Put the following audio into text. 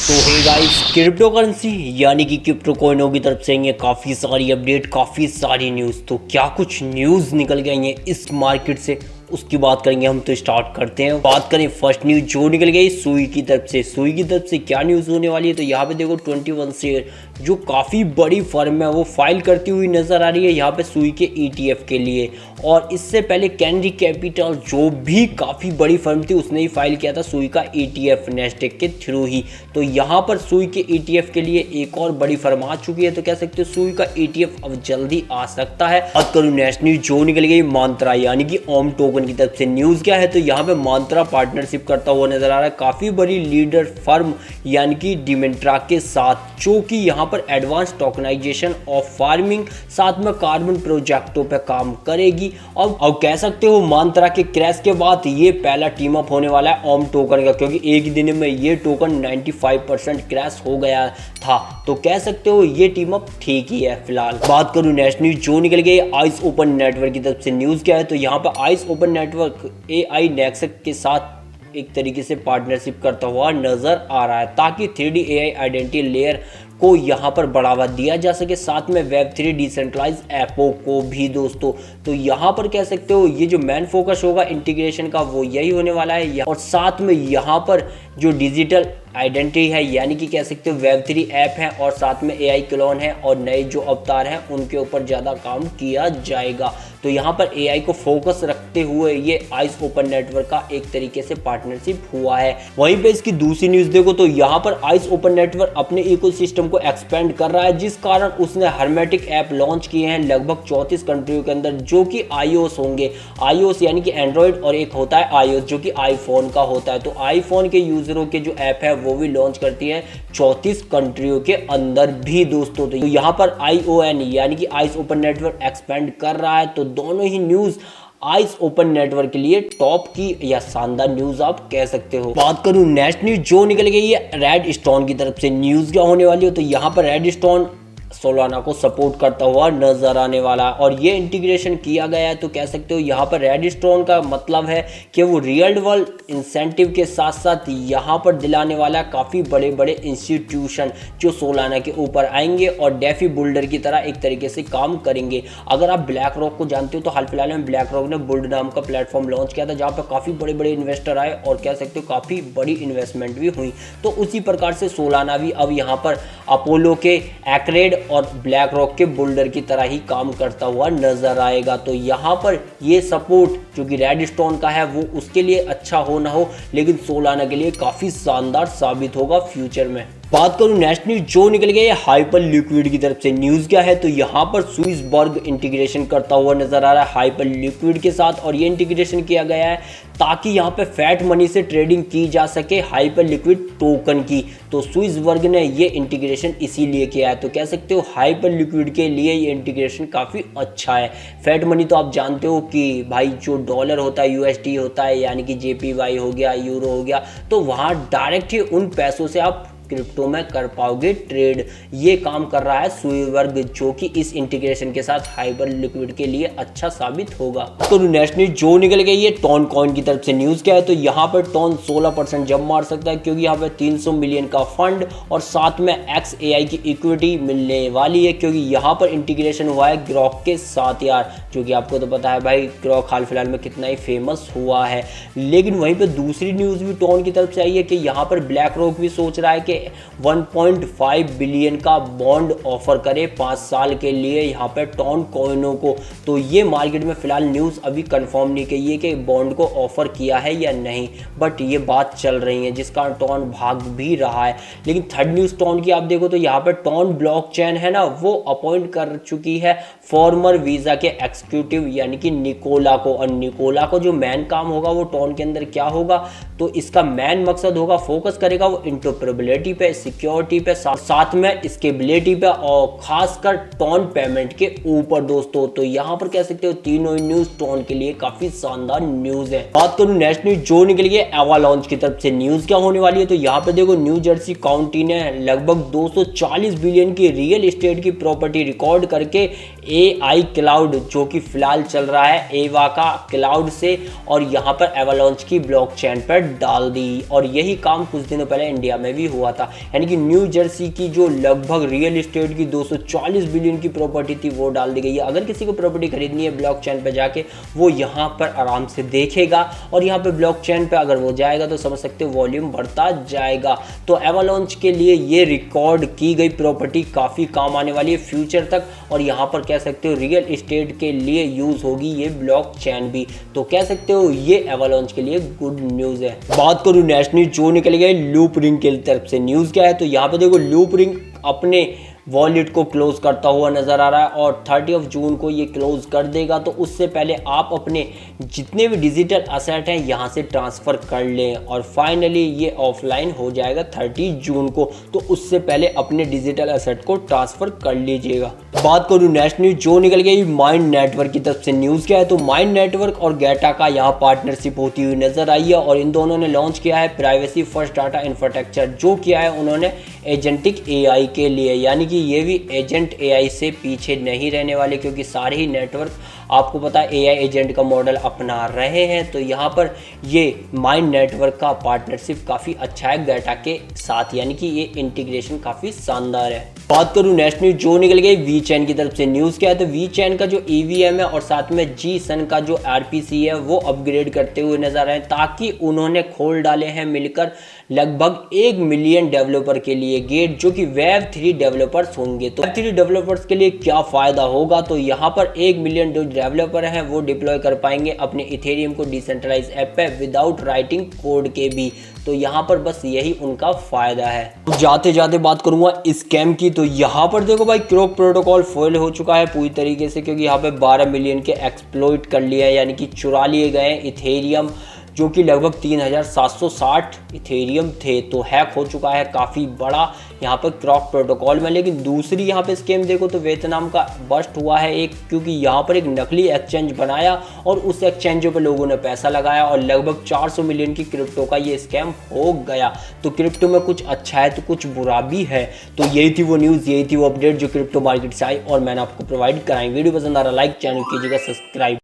तो hey guys, crypto currency यानी कि क्रिप्टो कॉइनों की तरफ से ये काफ़ी सारी अपडेट, काफ़ी सारी न्यूज़। तो क्या कुछ न्यूज़ निकल गई हैं इस मार्केट से, उसकी बात करेंगे हम। तो स्टार्ट करते हैं। बात करें फर्स्ट न्यूज़ जो निकल गई सूई की तरफ से। सूई की तरफ से क्या न्यूज़ होने वाली है, तो यहाँ पे देखो 21 शेयर जो काफ़ी बड़ी फर्म है वो फाइल करती हुई नज़र आ रही है यहाँ पे सूई के ETF के लिए। और इससे पहले कैनरी कैपिटल जो भी काफ़ी बड़ी फर्म थी उसने ही फाइल किया था सूई का ETF नेस्डेक के थ्रू ही। तो यहाँ पर सूई के ETF के लिए एक और बड़ी फर्म आ चुकी है। तो कह सकते हो सूई का ETF अब जल्दी आ सकता है। बात करूँ नेक्स्ट न्यूज़ जो निकल गई मंत्रा यानी कि ओम टोकन की तरफ से। न्यूज़ क्या है, तो यहाँ पे मंत्रा पार्टनरशिप करता हुआ नजर आ रहा है काफ़ी बड़ी लीडर फर्म यानी कि डिमेंट्रा के साथ, जो कि यहाँ पर एडवांस टोकनाइजेशन ऑफ फार्मिंग साथ में कार्बन प्रोजेक्टों पे काम करेगी। अब कह सकते हो मंत्रा के क्रैश के बाद ये पहला टीम अप होने वाला है ओम टोकन का, क्योंकि एक दिन में ये टोकन 95% क्रैश हो गया था। तो कह सकते हो ये टीम अप ठीक ही है फिलहाल। बात करूँ नेक्स्ट न्यूज जो निकल गई आइस ओपन नेटवर्क की तरफ से। न्यूज़ क्या है, तो यहाँ पर ice open network AI nexus के साथ एक तरीके से पार्टनरशिप करता हुआ नजर आ रहा है, ताकि 3D AI आइडेंटिटी लेयर को यहाँ पर बढ़ावा दिया जा सके, साथ में Web3 डिसेंट्रलाइज ऐपों को भी दोस्तों। तो यहाँ पर कह सकते हो ये जो मेन फोकस होगा इंटीग्रेशन का वो यही होने वाला है। और साथ में यहाँ पर जो डिजिटल आइडेंटिटी है यानी कि कह सकते हो Web3 ऐप है और साथ में AI क्लोन है और नए जो अवतार हैं उनके ऊपर ज़्यादा काम किया जाएगा। तो यहाँ पर AI को फोकस रखते हुए ये आइस ओपन नेटवर्क का एक तरीके से पार्टनरशिप हुआ है। वहीं पे इसकी दूसरी न्यूज़ देखो तो यहाँ पर आइस ओपन नेटवर्क अपने इकोसिस्टम को एक्सपेंड कर रहा है, जिस कारण उसने हर्मेटिक ऐप लॉन्च किए हैं लगभग 34 कंट्रियों के अंदर, जो कि iOS होंगे। iOS यानी कि एंड्रॉयड, और एक होता है iOS जो कि आईफोन का होता है। तो आईफोन के यूजरों के जो ऐप है वो भी लॉन्च करती है 34 कंट्रियों के अंदर भी दोस्तों। तो यहाँ पर ION यानी कि आइस ओपन नेटवर्क एक्सपेंड कर रहा है। तो दोनों ही न्यूज़ आइस ओपन नेटवर्क के लिए टॉप की या शानदार न्यूज आप कह सकते हो। बात करूं नेक्स्ट न्यूज जो निकल गई है रेड स्टोन की तरफ से। न्यूज क्या होने वाली है, तो यहाँ पर रेड स्टोन सोलाना को सपोर्ट करता हुआ नजर आने वाला और ये इंटीग्रेशन किया गया है। तो कह सकते हो यहाँ पर रेड स्टोन का मतलब है कि वो रियल वर्ल्ड इंसेंटिव के साथ साथ यहाँ पर दिलाने वाला काफ़ी बड़े बड़े इंस्टीट्यूशन जो सोलाना के ऊपर आएंगे और डेफी बुल्डर की तरह एक तरीके से काम करेंगे। अगर आप ब्लैक रॉक को जानते हो तो हाल फिलहाल में ब्लैक रॉक ने बुल्ड नाम का प्लेटफॉर्म लॉन्च किया था, जहाँ पर काफ़ी बड़े बड़े इन्वेस्टर आए और कह सकते हो काफ़ी बड़ी इन्वेस्टमेंट भी हुई। तो उसी प्रकार से सोलाना भी अब यहाँ पर अपोलो के एक्रेड और ब्लैक रॉक के बुल्डर की तरह ही काम करता हुआ नजर आएगा। तो यहाँ पर ये सपोर्ट जो कि रेड स्टोन का है वो उसके लिए अच्छा हो ना हो, लेकिन सोलाना के लिए काफ़ी शानदार साबित होगा फ्यूचर में। बात करूं नेक्स्ट न्यूज जो निकल गई है हाइपर लिक्विड की तरफ से। न्यूज़ क्या है, तो यहाँ पर स्विसबर्ग इंटीग्रेशन करता हुआ नजर आ रहा है हाइपर लिक्विड के साथ, और ये इंटीग्रेशन किया गया है ताकि यहाँ पे फैट मनी से ट्रेडिंग की जा सके हाइपर लिक्विड टोकन की। तो स्विसबर्ग ने ये इंटीग्रेशन इसीलिए किया है। तो कह सकते हो हाइपर लिक्विड के लिए ये इंटीग्रेशन काफ़ी अच्छा है। फैट मनी तो आप जानते हो कि भाई जो डॉलर होता है USD होता है, यानी कि JPY हो गया, यूरो हो गया, तो वहाँ डायरेक्ट ही उन पैसों से आप क्रिप्टो में कर पाओगे ट्रेड। ये काम कर रहा है स्विसबर्ग, जो कि इस इंटीग्रेशन के साथ हाइपर लिक्विड के लिए अच्छा साबित होगा। तो नेक्स्ट न्यूज जो निकल गई है टोन कॉइन की तरफ से। न्यूज़ क्या है, तो यहाँ पर टोन 16% जंप मार सकता है, क्योंकि यहाँ पे 300 मिलियन का फंड और साथ में XAI की इक्विटी मिलने वाली है, क्योंकि यहाँ पर इंटीग्रेशन हुआ है ग्रॉक के साथ यार, जो कि आपको तो पता है भाई ग्रॉक हाल फिलहाल में कितना ही फेमस हुआ है। लेकिन वहीं पर दूसरी न्यूज़ भी टोन की तरफ से आई है कि यहाँ पर ब्लैक रॉक भी सोच रहा है कि 1.5 बिलियन का बॉन्ड ऑफर करे 5 साल के लिए यहाँ पे टोन कॉइनों को। तो ये मार्केट में फिलहाल न्यूज़ अभी कंफर्म नहीं की है कि बॉन्ड को ऑफर किया है या नहीं, बट ये बात चल रही है जिसका टोन भाग भी रहा है। लेकिन थर्ड न्यूज़ टोन की आप देखो तो यहाँ पे टोन ब्लॉकचेन है ना, वो अपॉइंट कर चुकी है फॉर्मर वीज़ा के एग्जीक्यूटिव यानी कि निकोला को। और निकोला को जो मेन काम होगा वो टोन के अंदर क्या होगा, तो इसका मेन मकसद होगा, फोकस करेगा वो इंटरऑपरेबिलिटी पे, सिक्योरिटी पे, साथ में स्केलेबिलिटी पे और खासकर टोन पेमेंट के ऊपर दोस्तों। तो यहाँ पर कह सकते हो तीनों न्यूज़ टोन के लिए काफी शानदार न्यूज़ है। बात करूँ नेक्स्ट न्यूज़ जो निकल गई एवालांच की तरफ से। न्यूज़ क्या होने वाली है, तो यहाँ पे देखो न्यू जर्सी काउंटी ने लगभग 240 बिलियन की रियल एस्टेट की प्रॉपर्टी रिकॉर्ड करके AI क्लाउड जो कि फिलहाल चल रहा है एवा का क्लाउड से, और यहाँ पर एवलांच की ब्लॉकचेन पर डाल दी। और यही काम कुछ दिनों पहले इंडिया में भी हुआ था, यानी कि न्यू जर्सी की जो लगभग रियल एस्टेट की 240 बिलियन की प्रॉपर्टी थी वो डाल दी गई है। अगर किसी को प्रॉपर्टी खरीदनी है ब्लॉकचेन पे जाके वो यहाँ पर आराम से देखेगा, और यहाँ पे ब्लॉकचेन पे अगर वो जाएगा तो समझ सकते हो वॉल्यूम बढ़ता जाएगा। तो एवलांच के लिए ये रिकॉर्ड की गई प्रॉपर्टी काफ़ी काम आने वाली है फ्यूचर तक, और यहाँ पर कह सकते हो रियल एस्टेट के लिए यूज़ होगी ये ब्लॉकचेन भी। तो कह सकते हो ये एवलांच के लिए गुड न्यूज़ है। बात करूँ नेक्स्ट न्यूज़ जो निकल गई लूप रिंग की तरफ से, न्यूज़ क्या है तो यहाँ पे देखो लूप रिंग अपने वॉलेट को क्लोज करता हुआ नजर आ रहा है, और 30 जून को ये क्लोज कर देगा। तो उससे पहले आप अपने जितने भी डिजिटल असेट हैं यहाँ से ट्रांसफ़र कर लें, और फाइनली ये ऑफलाइन हो जाएगा 30 जून को। तो उससे पहले अपने डिजिटल असेट को ट्रांसफ़र कर लीजिएगा। बात करूँ नेक्स्ट न्यूज़ जो निकल गई माइंड नेटवर्क की तरफ से, न्यूज़ क्या है तो माइंड नेटवर्क और गेटा का यहाँ पार्टनरशिप होती हुई नजर आई है, और इन दोनों ने लॉन्च किया है प्राइवेसी फर्स्ट डाटा इंफ्रास्ट्रक्चर, जो किया है उन्होंने एजेंटिक AI के लिए, यानी कि ये भी एजेंट AI से पीछे नहीं रहने वाले, क्योंकि सारे ही नेटवर्क आपको पता है AI एजेंट का मॉडल अपना रहे हैं। तो यहाँ पर ये माइंड नेटवर्क का पार्टनरशिप काफ़ी अच्छा है गेटा के साथ, यानी कि ये इंटीग्रेशन काफ़ी शानदार है। बात करूँ नेक्स्ट न्यूज़ जो निकल गई वीचैन की तरफ से, न्यूज़ क्या है तो वीचैन का जो EVM है और साथ में GSUN का जो RPC है वो अपग्रेड करते हुए नजर आ रहे हैं, ताकि उन्होंने खोल डाले हैं मिलकर लगभग 1 मिलियन डेवलपर के लिए गेट, जो कि Web3 डेवलपर्स होंगे। तो Web3 डेवलपर्स के लिए क्या फ़ायदा होगा तो यहाँ पर 1 मिलियन जो डेवलपर हैं वो डिप्लॉय कर पाएंगे अपने इथेरियम को डिसेंट्रलाइज ऐप पे विदाउट राइटिंग कोड के भी। तो यहाँ पर बस यही उनका फ़ायदा है। तो जाते जाते बात करूँगा स्कैम की, तो यहाँ पर देखो भाई क्रोक प्रोटोकॉल फेल हो चुका है पूरी तरीके से, क्योंकि यहाँ पे 12 मिलियन के एक्सप्लॉइट कर लिया है, यानी कि चुरा लिए गए इथेरियम जो कि लगभग 3760 इथेरियम थे। तो हैक हो चुका है काफ़ी बड़ा यहाँ पर क्रोक प्रोटोकॉल में। लेकिन दूसरी यहाँ पे स्कैम देखो तो वियतनाम का बस्ट हुआ है एक, क्योंकि यहाँ पर एक नकली एक्सचेंज बनाया और उस एक्सचेंजों पे लोगों ने पैसा लगाया, और लगभग 400 मिलियन की क्रिप्टो का ये स्कैम हो गया। तो क्रिप्टो में कुछ अच्छा है तो कुछ बुरा भी है। तो यही थी वो न्यूज़, यही थी वो अपडेट जो क्रिप्टो मार्केट से आई और मैंने आपको प्रोवाइड कराई। वीडियो पसंद आ रहा लाइक, चैनल कीजिएगा सब्सक्राइब।